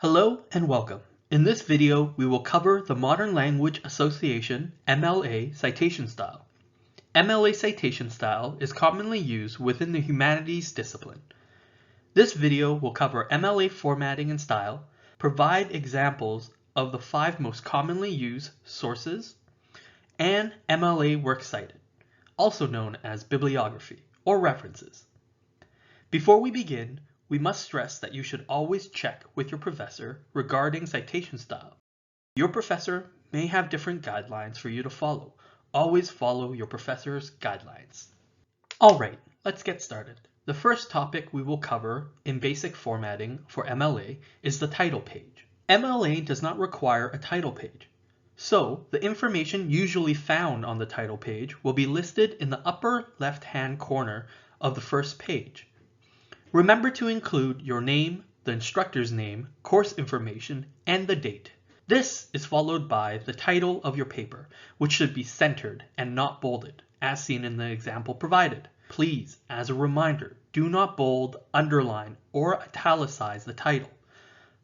Hello and welcome. In this video, we will cover the Modern Language Association MLA citation style. MLA citation style is commonly used within the humanities discipline. This video will cover MLA formatting and style, provide examples of the 5 most commonly used sources, and MLA works cited, also known as bibliography or references. Before we begin, we must stress that you should always check with your professor regarding citation style. Your professor may have different guidelines for you to follow. Always follow your professor's guidelines. Alright, let's get started. The first topic we will cover in basic formatting for MLA is the title page. MLA does not require a title page, so the information usually found on the title page will be listed in the upper left-hand corner of the first page. Remember to include your name, the instructor's name, course information, and the date. This is followed by the title of your paper, which should be centered and not bolded, as seen in the example provided. Please, as a reminder, do not bold, underline, or italicize the title.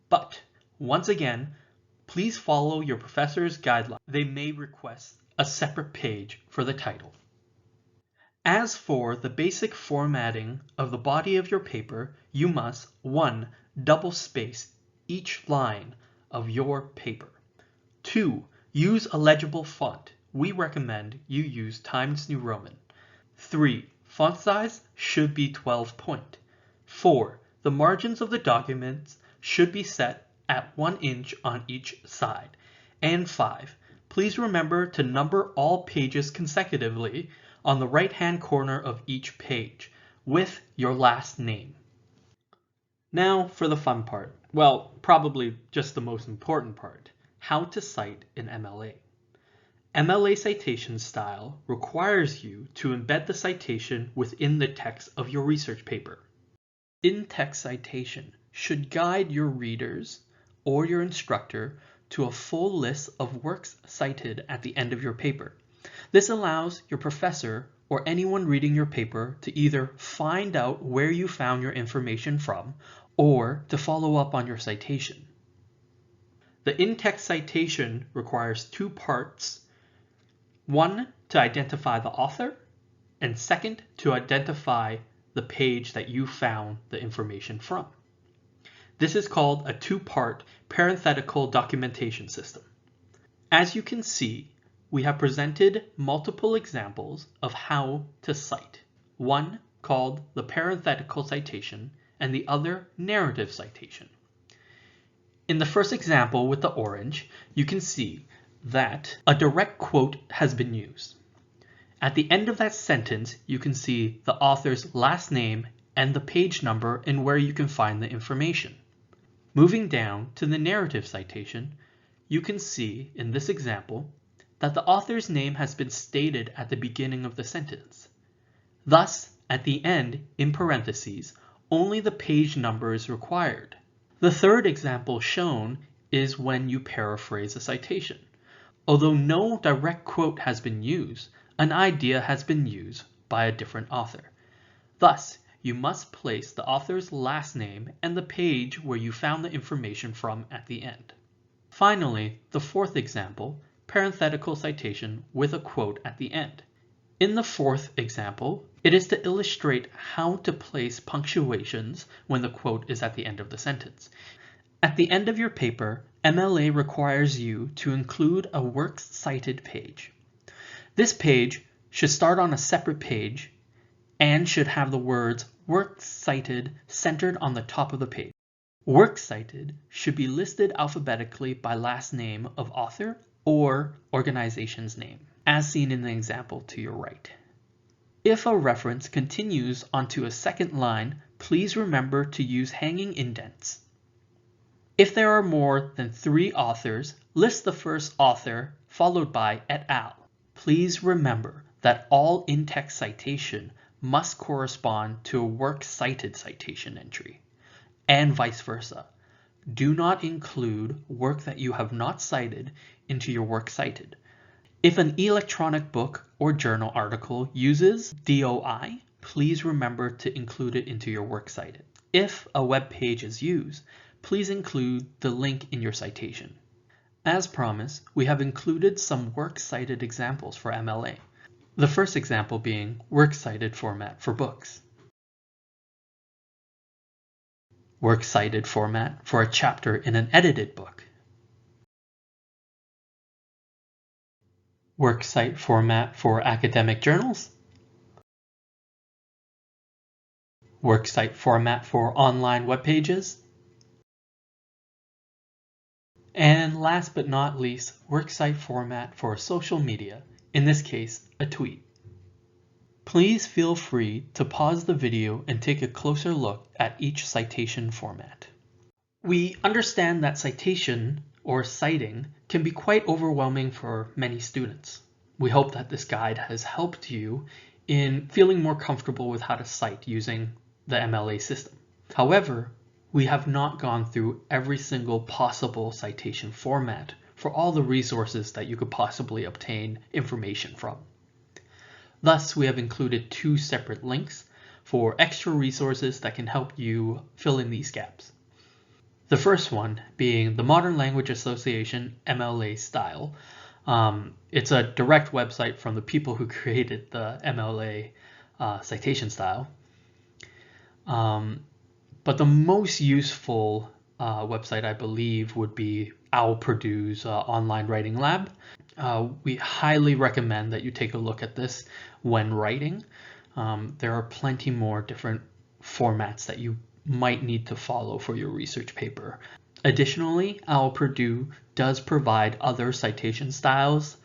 But, once again, please follow your professor's guidelines. They may request a separate page for the title. As for the basic formatting of the body of your paper, you must 1. Double space each line of your paper. 2. Use a legible font. We recommend you use Times New Roman. 3. Font size should be 12 point. 4. The margins of the documents should be set at 1 inch on each side. And 5. Please remember to number all pages consecutively on the right-hand corner of each page with your last name. Now for the fun part. Well, probably just the most important part. How to cite in MLA. MLA citation style requires you to embed the citation within the text of your research paper. In-text citation should guide your readers or your instructor to a full list of works cited at the end of your paper. This allows your professor or anyone reading your paper to either find out where you found your information from or to follow up on your citation. The in-text citation requires 2 parts. 1, to identify the author, and 2nd, to identify the page that you found the information from. This is called a 2-part parenthetical documentation system. As you can see, we have presented multiple examples of how to cite. One called the parenthetical citation and the other narrative citation. In the first example with the orange, you can see that a direct quote has been used. At the end of that sentence, you can see the author's last name and the page number and where you can find the information. Moving down to the narrative citation, you can see in this example that the author's name has been stated at the beginning of the sentence. Thus, at the end, in parentheses, only the page number is required. The third example shown is when you paraphrase a citation. Although no direct quote has been used, an idea has been used by a different author. Thus, you must place the author's last name and the page where you found the information from at the end. Finally, the fourth example, parenthetical citation with a quote at the end. In the fourth example, it is to illustrate how to place punctuations when the quote is at the end of the sentence. At the end of your paper, MLA requires you to include a works cited page. This page should start on a separate page and should have the words works cited centered on the top of the page. Works cited should be listed alphabetically by last name of author or organization's name, as seen in the example to your right. If a reference continues onto a second line, please remember to use hanging indents. If there are more than 3 authors, list the first author followed by et al. Please remember that all in-text citation must correspond to a works cited citation entry, and vice versa. Do not include work that you have not cited into your works cited. If an electronic book or journal article uses DOI, please remember to include it into your works cited. If a web page is used, please include the link in your citation. As promised, we have included some works cited examples for MLA. The first example being works cited format for books. Works cited format for a chapter in an edited book. Works cite format for academic journals. Works cite format for online web pages. And last but not least, works cite format for social media, in this case, a tweet. Please feel free to pause the video and take a closer look at each citation format. We understand that citation or citing can be quite overwhelming for many students. We hope that this guide has helped you in feeling more comfortable with how to cite using the MLA system. However, we have not gone through every single possible citation format for all the resources that you could possibly obtain information from. Thus, we have included 2 separate links for extra resources that can help you fill in these gaps. The first one being the Modern Language Association MLA style. It's a direct website from the people who created the MLA citation style. But the most useful website, I believe, would be OWL Purdue's online writing lab. We highly recommend that you take a look at this when writing. There are plenty more different formats that you might need to follow for your research paper. Additionally, OWL Purdue does provide other citation styles.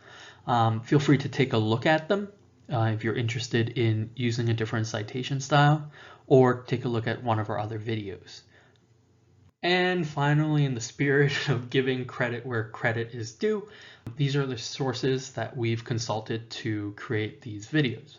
Feel free to take a look at them if you're interested in using a different citation style, or take a look at one of our other videos. And finally, in the spirit of giving credit where credit is due, these are the sources that we've consulted to create these videos.